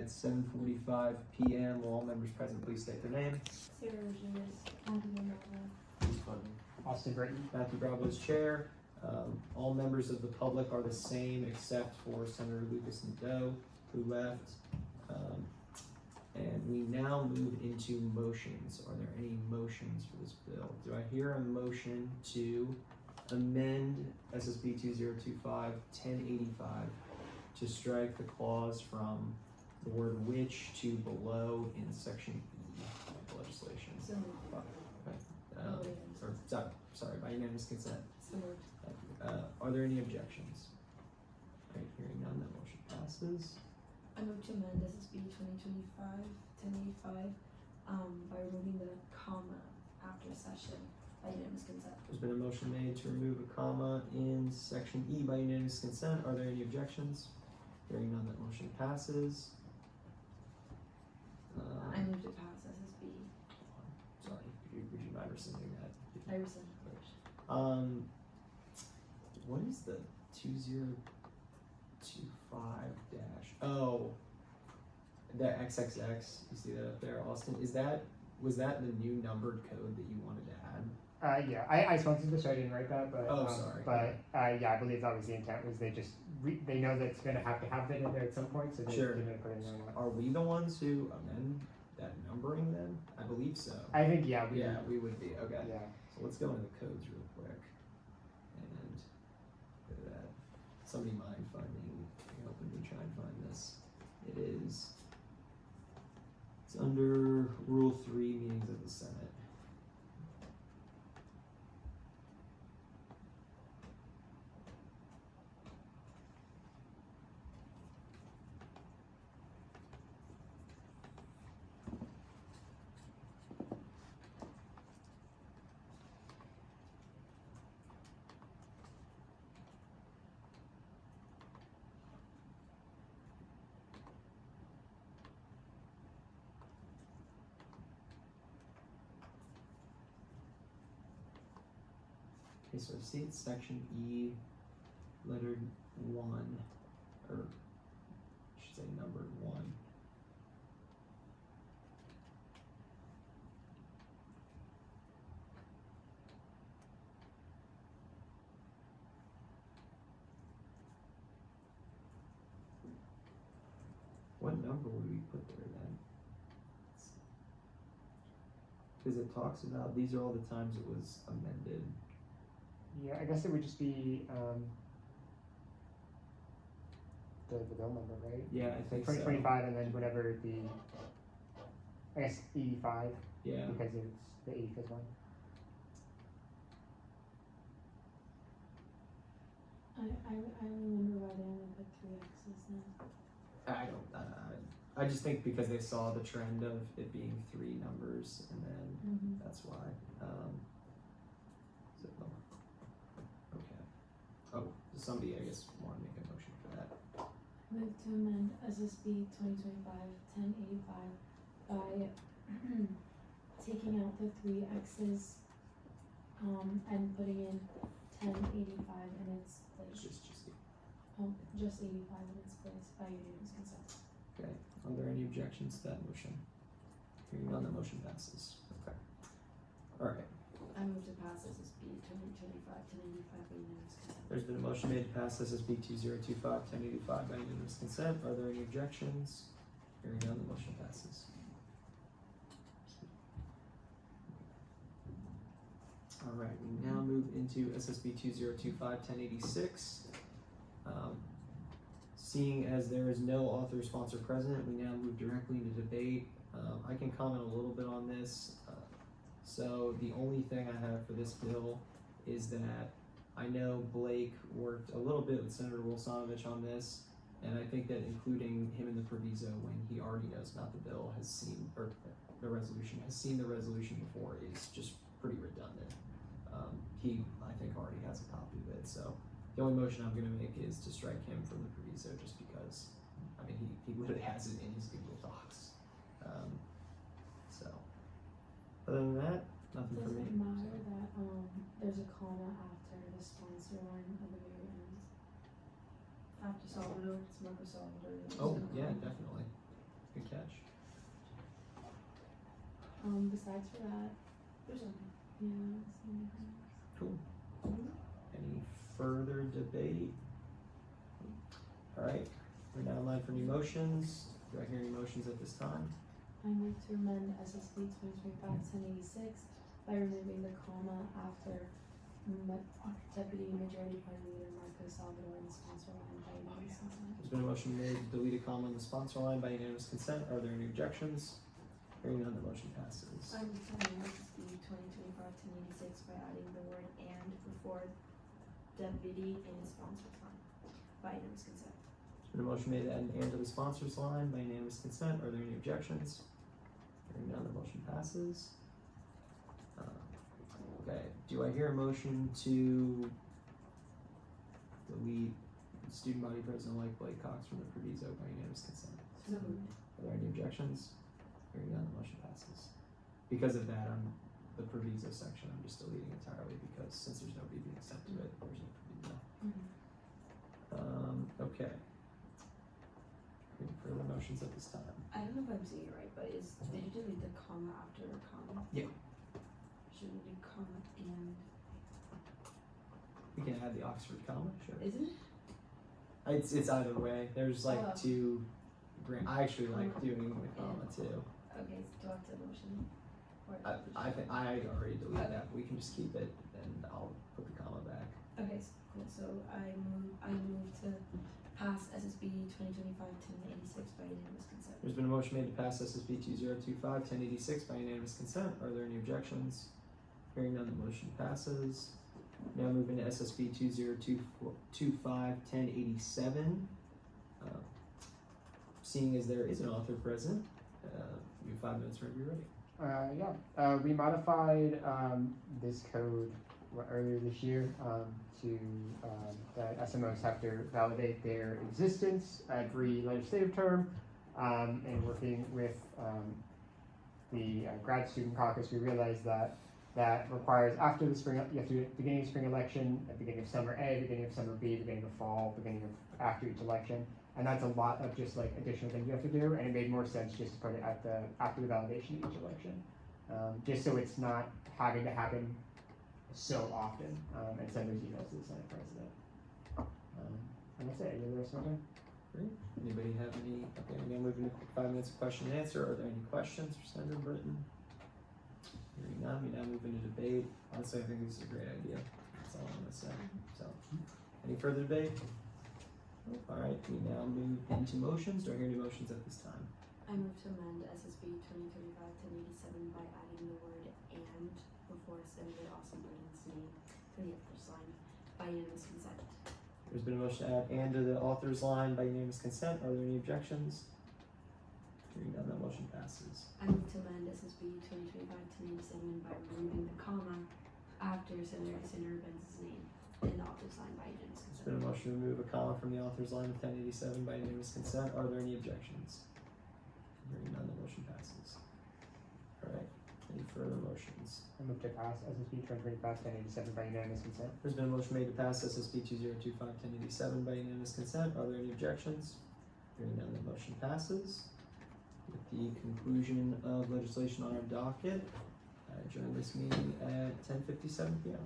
at 7:45 p.m. Will all members present please state their name? Sarah Rogers, Austin Britton. Matthew Bravo is chair. All members of the public are the same except for Senator Lucas Nadeau, who left. And we now move into motions. Are there any motions for this bill? Do I hear a motion to amend SSB 2025-1085 to strike the clause from the word which to below in section E of the legislation? So Sorry, by unanimous consent. moved. Are there any objections? All right, hearing none, that motion passes. I move to amend SSB 2025-1085 by removing the comma after session by unanimous consent. There's been a motion made to remove a comma in section E by unanimous consent. Are there any objections? Hearing none, that motion passes. I move to pass SSB. Sorry, would you mind rescinding that? I rescind. What is the 2025 dash? Oh, the XXX. You see that up there, Austin? Was that the new numbered code that you wanted to add? Yeah, I spoke to this, so I didn't write that, but Sorry. But yeah, I believe that was the intent. Was they just they know that it's going to have that in there at some point, so they Sure. didn't put it in there. Are we the ones who amend that numbering then? I believe so. I think we would be. Okay. Yeah. So let's go into the codes real quick. And look at that. Somebody mind finding, helping me try and find this. It's under Rule 3, meetings of the Senate. Okay, so I see it's section E, lettered 1, or I should say numbered 1. What number would we put there then? Because it talks about, these are all the times it was amended. Yeah, I guess it would just be the bill number, right? Yeah, I think 2025, and then whatever I guess 85. Yeah. Because it's the 85th one. I remember why they only put 3 X's now. I just think because they saw the trend of it being 3 numbers, and then that's why. Okay. Oh, somebody, I guess, want to make a motion for that. Move to amend SSB 2025-1085 by taking out the 3 X's and putting in 1085 in its place. Just Just 85 in its place by unanimous consent. okay. Are there any objections to that motion? Hearing none, the motion passes. Okay. All right. I move to pass SSB 2025-1085 by unanimous consent. There's been a motion made to pass SSB 2025-1085 by unanimous consent. Are there any objections? Hearing none, the motion passes. All right, we now move into SSB 2025-1086. Seeing as there is no author sponsor present, we now move directly into debate. I can comment a little bit on this. So the only thing I have for this bill is that I know Blake worked a little bit with Senator Wilsonovich on this, and I think that including him in the proviso when he already knows about the bill, has seen the resolution before, is just pretty redundant. He, I think, already has a copy of it, so the only motion I'm going to make is to strike him from the proviso, just because, I mean, he literally has it in his Google Docs. So, other than that, nothing for me. Does it matter that there's a comma after the sponsor line at the very end? After Salvador, it's Marco Salvador. Oh, yeah, definitely. Besides for that, There's something. yeah. Cool. Any further debate? Alright, we're now in line for new motions. Do I hear any motions at this time? I move to amend SSB 2025-1086 by removing the comma after Deputy Majority Party Leader Marcos Salvador and sponsor line by unanimous consent. There's been a motion made to delete a comma in the sponsor line by unanimous consent. Are there any objections? Hearing none, the motion passes. I move to amend SSB 2025-1086 by adding the word "and" before deputy in the sponsor's line by unanimous consent. There's been a motion made to add an and to the sponsors line by unanimous consent. Are there any objections? Hearing none, the motion passes. Okay, do I hear a motion to delete student body president like Blake Cox from the proviso by unanimous consent? So moved. Are there any objections? Hearing none, the motion passes. Because of that, the proviso section, I'm just deleting entirely because since there's nobody being sent to it, there's no proviso. Okay. Any further motions at this time? I don't know if I'm saying it right, but did you delete the comma after a comma? Yeah. Should we do comma and? We can add the Oxford comma, sure. Isn't it? It's either way. There's like Oh. two. I actually like doing the comma too. Okay, so do I have to motion? Or I think I already deleted Okay. that. We can just keep it and I'll put the comma back. Okay, cool. So I move to pass SSB 2025-1086 by unanimous consent. There's been a motion made to pass SSB 2025-1086 by unanimous consent. Are there any objections? Hearing none, the motion passes. Now moving to SSB 2025-1087. Seeing as there is an author present, you have 5 minutes whenever you're ready. We modified this code earlier this year to that SMOs have to validate their existence every legislative term, and working with the grad student caucus, we realized that requires after the spring, you have to do it at the beginning of spring election, at the beginning of summer A, beginning of summer B, beginning of fall, beginning of after each election. And that's a lot of just like additional things you have to do, and it made more sense just to put it at after the validation of each election, just so it's not having to happen so often, and send those emails to the Senate President. And that's it. Any other rest of my time? Great. Anybody have any? Okay, we're now moving to 5 minutes of question and answer. Are there any questions for Senator Britton? Hearing none, we now move into debate. Honestly, I think this is a great idea. That's all I'm gonna say. So, any further debate? All right, we now move into motions. Do I hear any motions at this time? I move to amend SSB 2025-1087 by adding the word "and" before Senator Austin Britton's name to the author's line by unanimous consent. There's been a motion to add "and" to the author's line by unanimous consent. Are there any objections? Hearing none, that motion passes. I move to amend SSB 2025-1087 by removing the comma after Senator Benz's name in the author's line by unanimous There's consent. been a motion to remove a comma from the author's line of 1087 by unanimous consent. Are there any objections? Hearing none, the motion passes. All right, any further motions? I move to pass SSB 2025-1087 by unanimous consent. There's been a motion made to pass SSB 2025-1087 by unanimous consent. Are there any objections? Hearing none, the motion passes. With the conclusion of legislation on our docket, I adjourn this meeting at 10:57 p.m.